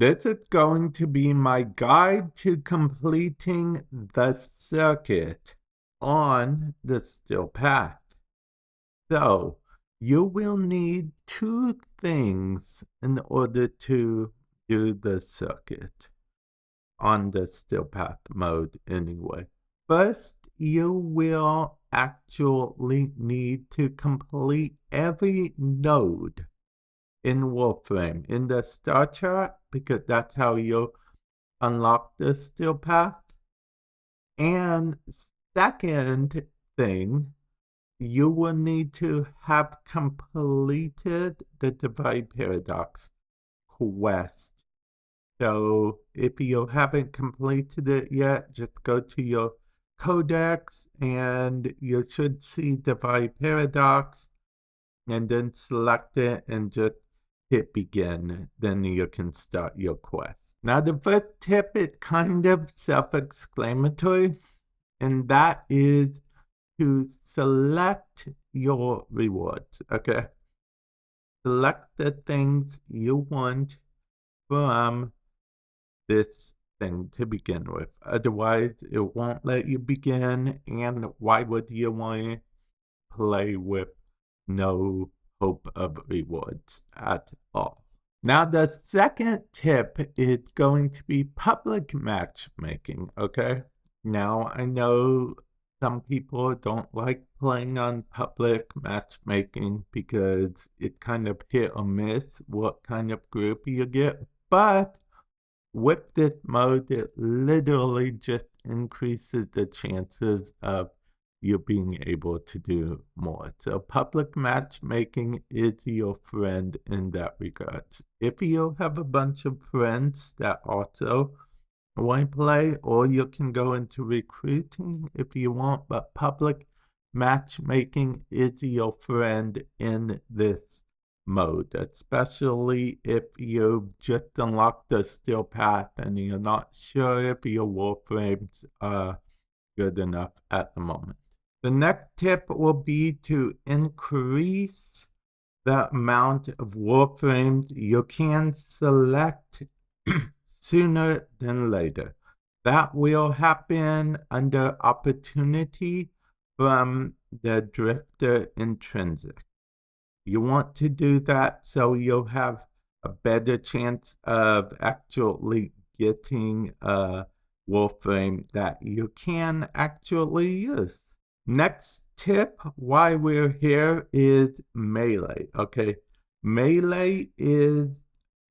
This is going to be my guide to completing the circuit on the steel path. So, you will need two things in order to do the circuit on the steel path mode anyway. First, you will actually need to complete every node in Warframe in the star chart, because that's how you'll unlock the steel path. And second thing, you will need to have completed the Duviri Paradox quest. So if you haven't completed it yet, just go to your codex and you should see Duviri Paradox, and then select it and just hit begin. Then you can start your quest. Now the first tip is kind of self-explanatory, and that is to select your rewards, okay? Select the things you want from this thing to begin with. Otherwise, it won't let you begin, and why would you want to play with no hope of rewards at all? Now, the second tip is going to be public matchmaking, okay? Now, I know some people don't like playing on public matchmaking because it's kind of hit or miss what kind of group you get, but with this mode, it literally just increases the chances of you being able to do more. So public matchmaking is your friend in that regards. If you have a bunch of friends that also want to play, or you can go into recruiting if you want, but public matchmaking is your friend in this mode, especially if you've just unlocked the steel path and you're not sure if your warframes are good enough at the moment. The next tip will be to increase the amount of warframes you can select sooner than later. That will happen under opportunity from the Drifter intrinsic. You want to do that so you'll have a better chance of actually getting a warframe that you can actually use. Next tip why we're here is melee, okay? Melee is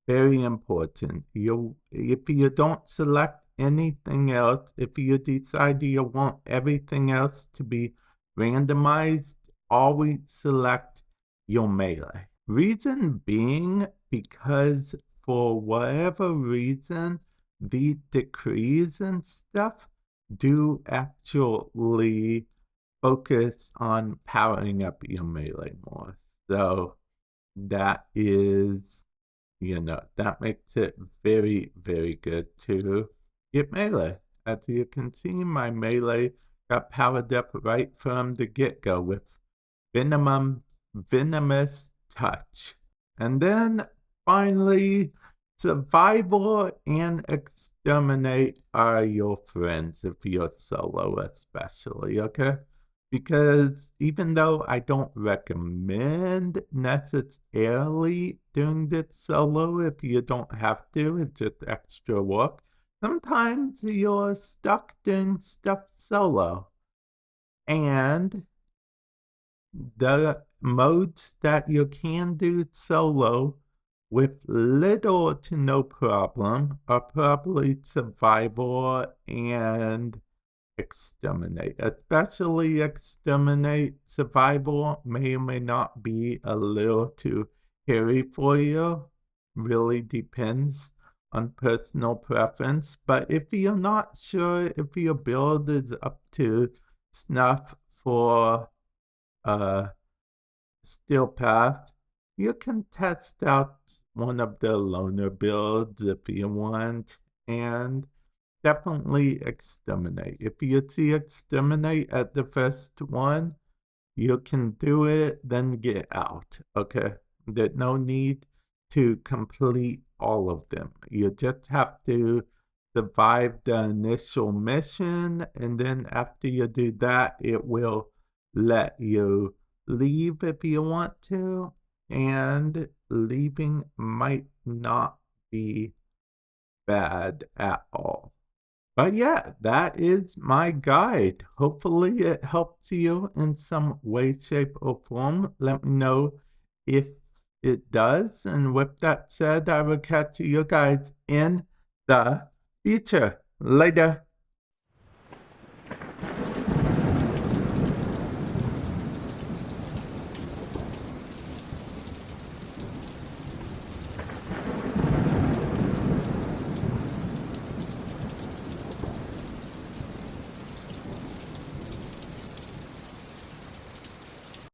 very important. If you don't select anything else, if you decide you want everything else to be randomized, always select your melee. Reason being, because for whatever reason, the decrees and stuff do actually focus on powering up your melee more. So that is, that makes it very, very good to get melee. As you can see, my melee got powered up right from the get-go with venomous touch. And then finally, survival and exterminate are your friends if you're solo especially, okay? Because even though I don't recommend necessarily doing this solo if you don't have to, it's just extra work, sometimes you're stuck doing stuff solo. And the modes that you can do solo with little to no problem are probably survival and exterminate. Especially exterminate. Survival may or may not be a little too hairy for you. Really depends on personal preference. But if you're not sure if your build is up to snuff for steel path, you can test out one of the loner builds if you want, and definitely exterminate. If you see exterminate at the first one, you can do it, then get out, okay? There's no need to complete all of them. You just have to survive the initial mission, and then after you do that, it will let you leave if you want to, and leaving might not be bad at all. But yeah, that is my guide. Hopefully it helps you in some way, shape, or form. Let me know if it does. And with that said, I will catch you guys in the future. Later.